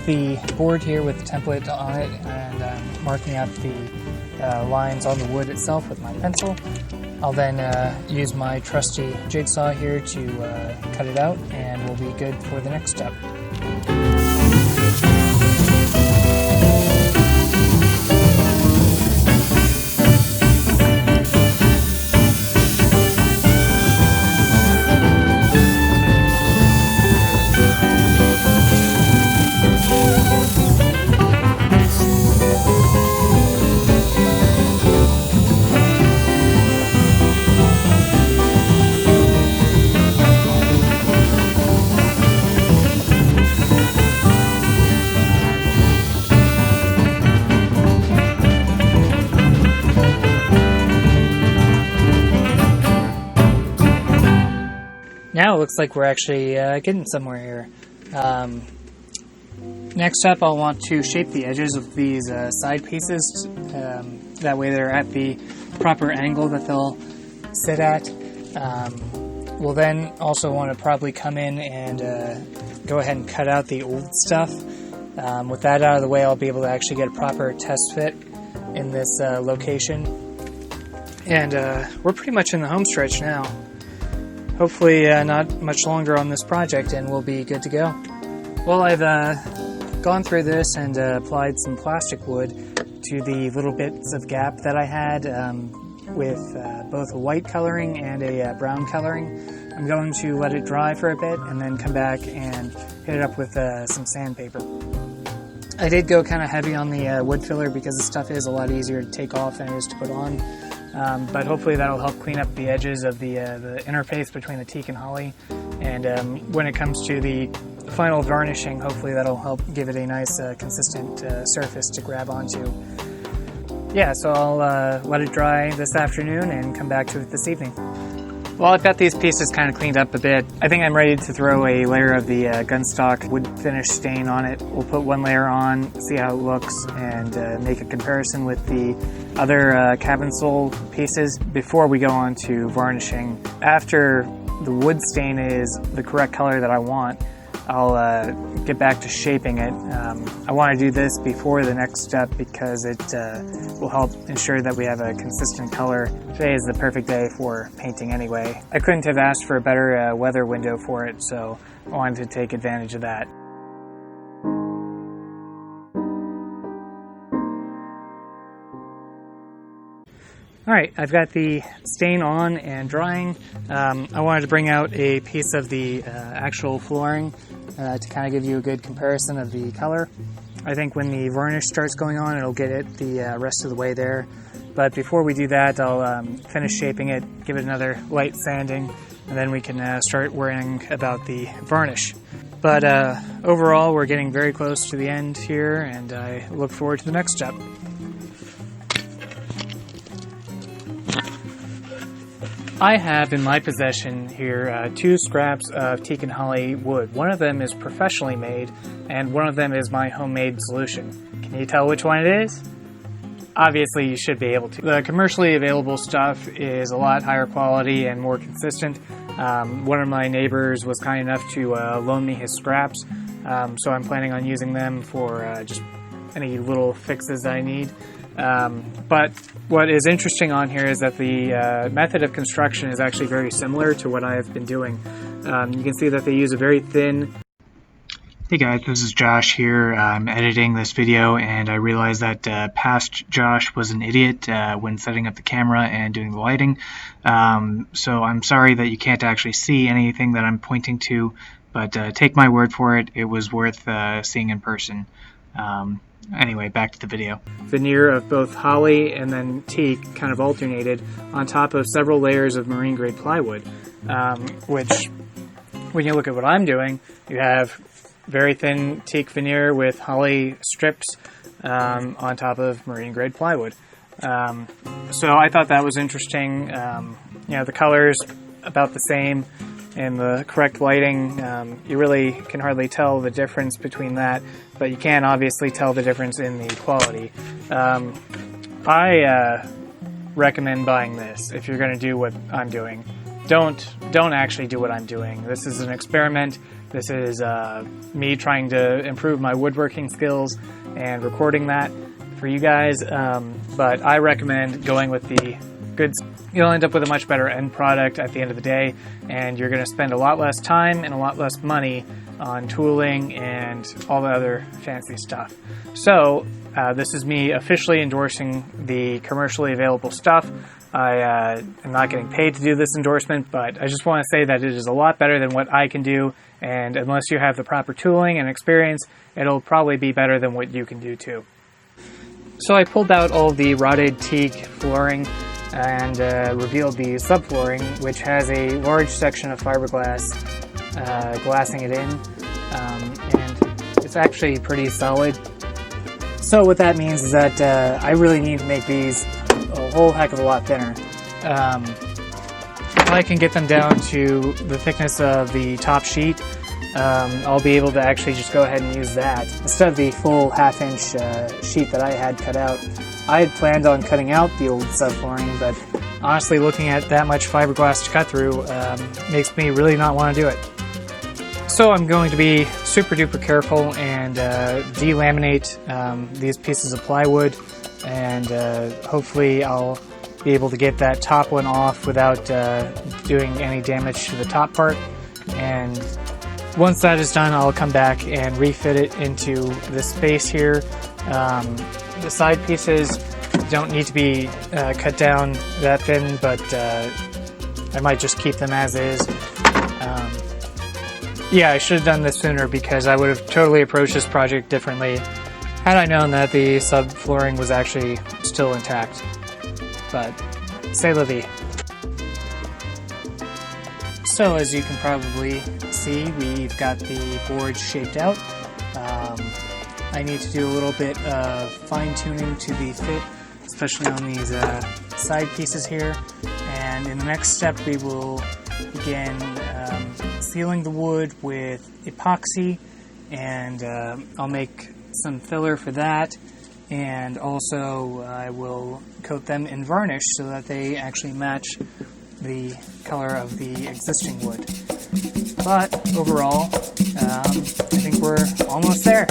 have the board here with the template on it, and I'm marking out the lines on the wood itself with my pencil. I'll then use my trusty jigsaw here to cut it out, and we'll be good for the next step. Now it looks like we're actually getting somewhere here. Next up, I'll want to shape the edges of these side pieces. That way they're at the proper angle that they'll sit at. We'll then also want to probably come in and go ahead and cut out the old stuff. With that out of the way, I'll be able to actually get a proper test fit in this location. And we're pretty much in the home stretch now. Hopefully not much longer on this project and we'll be good to go. Well, I've gone through this and applied some plastic wood to the little bits of gap that I had with both a white coloring and a brown coloring. I'm going to let it dry for a bit and then come back and hit it up with some sandpaper. I did go kind of heavy on the wood filler because the stuff is a lot easier to take off than it is to put on. But hopefully that'll help clean up the edges of the interface between the teak and holly. And when it comes to the final varnishing, hopefully that'll help give it a nice consistent surface to grab onto. Yeah, so I'll let it dry this afternoon and come back to it this evening. Well, I've got these pieces kind of cleaned up a bit. I think I'm ready to throw a layer of the gunstock wood finish stain on it. We'll put one layer on, see how it looks, and make a comparison with the other cabin sole pieces before we go on to varnishing. After the wood stain is the correct color that I want, I'll get back to shaping it. I want to do this before the next step because it will help ensure that we have a consistent color. Today is the perfect day for painting anyway. I couldn't have asked for a better weather window for it, so I wanted to take advantage of that. Alright, I've got the stain on and drying. I wanted to bring out a piece of the actual flooring to kind of give you a good comparison of the color. I think when the varnish starts going on, it'll get it the rest of the way there. But before we do that, I'll finish shaping it, give it another light sanding, and then we can start worrying about the varnish. But overall, we're getting very close to the end here, and I look forward to the next step. I have in my possession here two scraps of teak and holly wood. One of them is professionally made, and one of them is my homemade solution. Can you tell which one it is? Obviously, you should be able to. The commercially available stuff is a lot higher quality and more consistent. One of my neighbors was kind enough to loan me his scraps, so I'm planning on using them for just any little fixes that I need. But what is interesting on here is that the method of construction is actually very similar to what I've been doing. You can see that they use a very thin... Hey guys, this is Josh here. I'm editing this video and I realized that past Josh was an idiot when setting up the camera and doing the lighting. So I'm sorry that you can't actually see anything that I'm pointing to, but take my word for it, it was worth seeing in person. Anyway, back to the video. Veneer of both holly and then teak kind of alternated on top of several layers of marine grade plywood, which when you look at what I'm doing, you have very thin teak veneer with holly strips on top of marine grade plywood. So I thought that was interesting. You know, the colors about the same and the correct lighting, you really can hardly tell the difference between that, but you can obviously tell the difference in the quality. I recommend buying this if you're going to do what I'm doing. Don't actually do what I'm doing. This is an experiment. This is me trying to improve my woodworking skills and recording that for you guys, but I recommend going with the good. You'll end up with a much better end product at the end of the day, and you're going to spend a lot less time and a lot less money on tooling and all the other fancy stuff. So this is me officially endorsing the commercially available stuff. I am not getting paid to do this endorsement, but I just want to say that it is a lot better than what I can do, and unless you have the proper tooling and experience, it'll probably be better than what you can do too. So I pulled out all the rotted teak flooring and revealed the subflooring, which has a large section of fiberglass glassing it in, and it's actually pretty solid. So what that means is that I really need to make these a whole heck of a lot thinner. If I can get them down to the thickness of the top sheet, I'll be able to actually just go ahead and use that instead of the full half-inch sheet that I had cut out. I had planned on cutting out the old subflooring, but honestly, looking at that much fiberglass to cut through makes me really not want to do it. So I'm going to be super duper careful and delaminate these pieces of plywood, and hopefully I'll be able to get that top one off without doing any damage to the top part. And once that is done, I'll come back and refit it into this space here. The side pieces don't need to be cut down that thin, but I might just keep them as is. Yeah, I should have done this sooner because I would have totally approached this project differently had I known that the subflooring was actually still intact. But c'est la vie. So as you can probably see, we've got the board shaped out. I need to do a little bit of fine-tuning to the fit, especially on these side pieces here. And in the next step, we will begin sealing the wood with epoxy, and I'll make some filler for that. And also I will coat them in varnish so that they actually match the color of the existing wood. But overall, I think we're almost there.